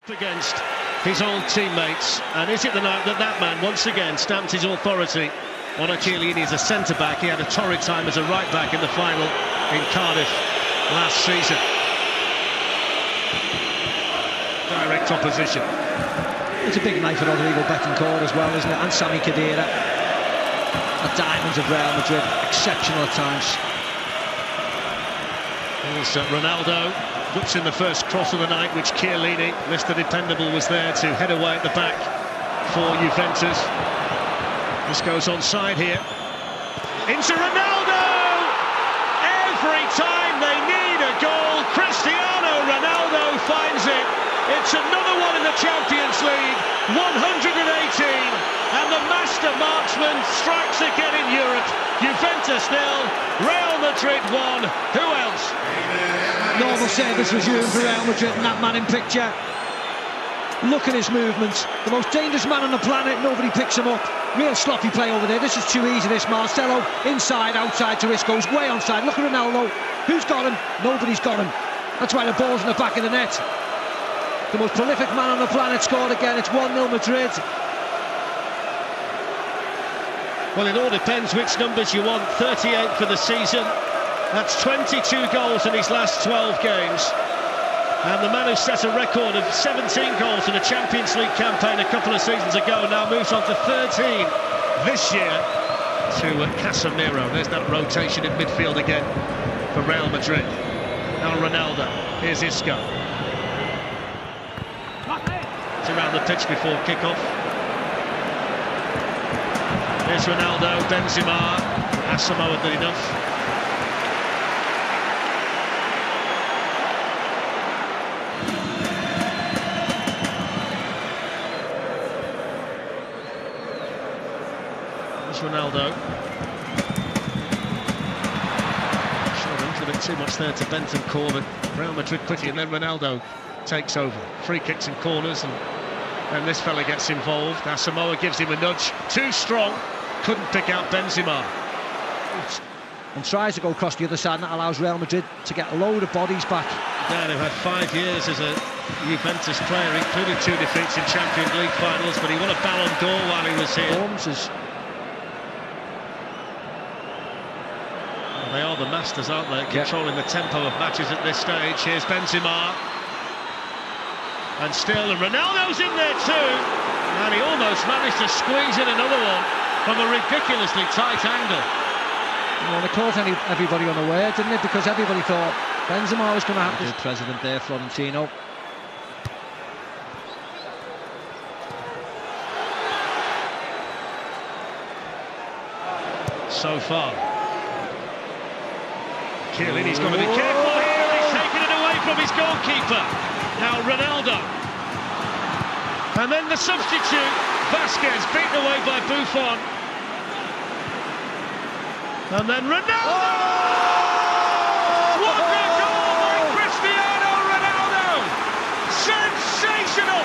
Against his old teammates, and is it the night that that man once again stamped his authority on Chiellini as a centre-back? He had a torrid time as a right-back in the final in Cardiff last season. Direct opposition. It's a big night for Rodrigo Betancourt as well, isn't it? And Sami Khedira. The diamonds of Real Madrid, exceptional at times. Here's Ronaldo. Puts in the first cross of the night, which Chiellini, Mr. Dependable, was there to head away at the back for Juventus. This goes onside here. Into Ronaldo! Every time they need a goal, Cristiano Ronaldo finds it. It's another one in the Champions League, 118, and the master marksman strikes again in Europe. Juventus 0, Real Madrid 1. Who else? Normal service resumed for Real Madrid, and that man in picture. Look at his movements. The most dangerous man on the planet, nobody picks him up. Real sloppy play over there. This is too easy, this. Marcelo, inside, outside to Isco's, way onside. Look at Ronaldo. Who's got him? Nobody's got him. That's why the ball's in the back of the net. The most prolific man on the planet scored again. It's 1-0 Madrid. Well, it all depends which numbers you want. 38 for the season. That's 22 goals in his last 12 games. And the man who set a record of 17 goals in a Champions League campaign a couple of seasons ago now moves on to 13 this year to Casemiro. There's that rotation in midfield again for Real Madrid. Now Ronaldo. Here's Isco. It's around the pitch before kick-off. Here's Ronaldo, Benzema. Asamoah did enough. Ronaldo. Showed a little bit too much there to Betancourt, but Real Madrid quickly, and then Ronaldo takes over. Free kicks and corners, and then this fella gets involved. Asamoah gives him a nudge. Too strong, couldn't pick out Benzema. And tries to go across the other side, and that allows Real Madrid to get a load of bodies back. Dan, who had 5 years as a Juventus player, including 2 defeats in Champions League finals, but he won a Ballon d'Or while he was here. They are the masters, aren't they, controlling the tempo of matches at this stage. Here's Benzema. And still, and Ronaldo's in there too. And he almost managed to squeeze in another one from a ridiculously tight angle. Well, they caught everybody unaware, didn't it? Because everybody thought Benzema was going to have this president there, Florentino. So far. Chiellini's got to be careful here. He's taken it away from his goalkeeper. Now Ronaldo. And then the substitute, Vasquez, beaten away by Buffon. And then Ronaldo! Oh! What a goal by Cristiano Ronaldo! Sensational!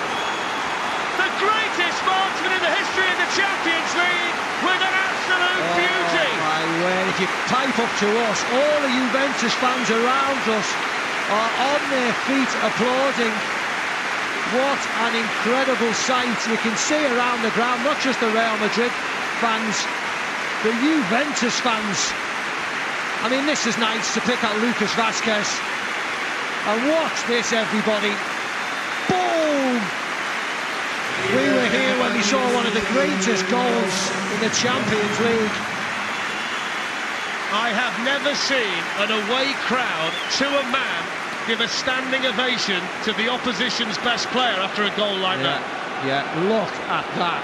The greatest marksman in the history of the Champions League with an absolute beauty! My word, if you type up to us, all the Juventus fans around us are on their feet applauding. What an incredible sight. You can see around the ground, not just the Real Madrid fans, the Juventus fans. I mean, this is nice to pick out Lucas Vasquez. And watch this, everybody. Boom! We were here when we saw one of the greatest goals in the Champions League. I have never seen an away crowd to a man give a standing ovation to the opposition's best player after a goal like that. Yeah, look at that.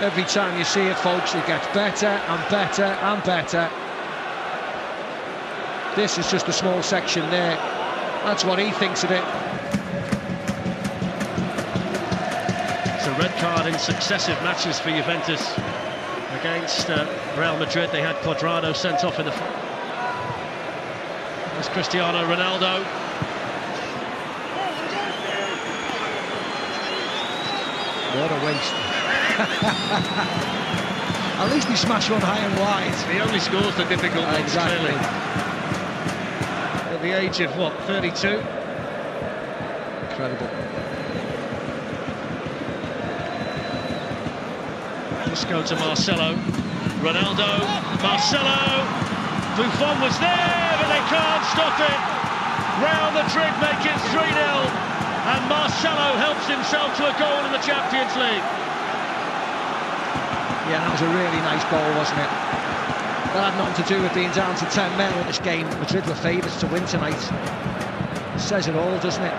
Every time you see it, folks, it gets better and better and better. This is just a small section there. That's what he thinks of it. It's a red card in successive matches for Juventus. Against Real Madrid, they had Cuadrado sent off in the... There's Cristiano Ronaldo. What a waste. At least he smashed one high and wide. He only scores the difficult ones, exactly. Clearly. At the age of, what, 32? Incredible. Let's go to Marcelo. Ronaldo, Marcelo. Buffon was there, but they can't stop it. Real Madrid make it 3-0, and Marcelo helps himself to a goal in the Champions League. Yeah, that was a really nice goal, wasn't it? That had nothing to do with being down to 10 men in this game. Madrid were favourites to win tonight. It says it all, doesn't it?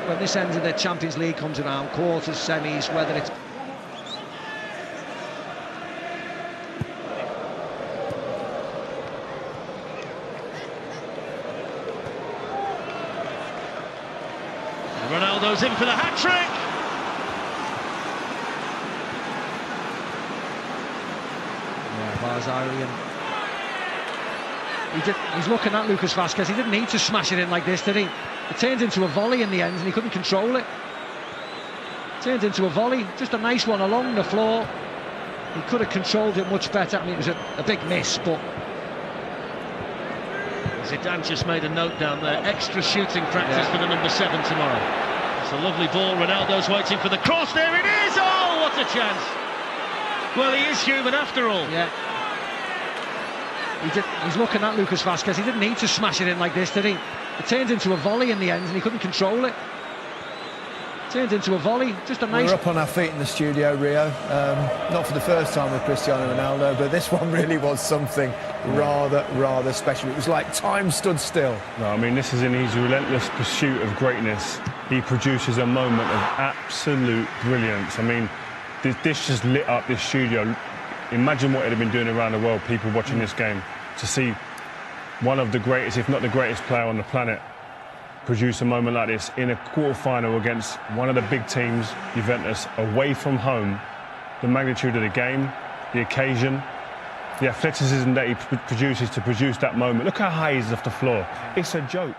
When this end of the Champions League comes around, quarters, semis, whether it's... Ronaldo's in for the hat-trick. He's looking at Lucas Vazquez. He didn't need to smash it in like this, did he? It turned into a volley in the end and he couldn't control it. Turned into a volley, just a nice one along the floor. He could have controlled it much better. I mean, it was a big miss, but... Zidane just made a note down there. Extra shooting practice for the number 7 tomorrow. It's a lovely ball. Ronaldo's waiting for the cross. There it is! Oh, what a chance! Well, he is human after all. Yeah. He's looking at Lucas Vazquez. He didn't need to smash it in like this, did he? It turned into a volley in the end and he couldn't control it. Turned into a volley, just a nice... We're up on our feet in the studio, Rio. Not for the first time with Cristiano Ronaldo, but this one really was something rather special. It was like time stood still. No, I mean, this is in his relentless pursuit of greatness. He produces a moment of absolute brilliance. I mean, this just lit up this studio. Imagine what it'd have been doing around the world, people watching this game, to see one of the greatest, if not the greatest player on the planet, produce a moment like this in a quarter-final against one of the big teams, Juventus, away from home. The magnitude of the game, the occasion, the athleticism that he produces to produce that moment. Look how high he's off the floor. It's a joke.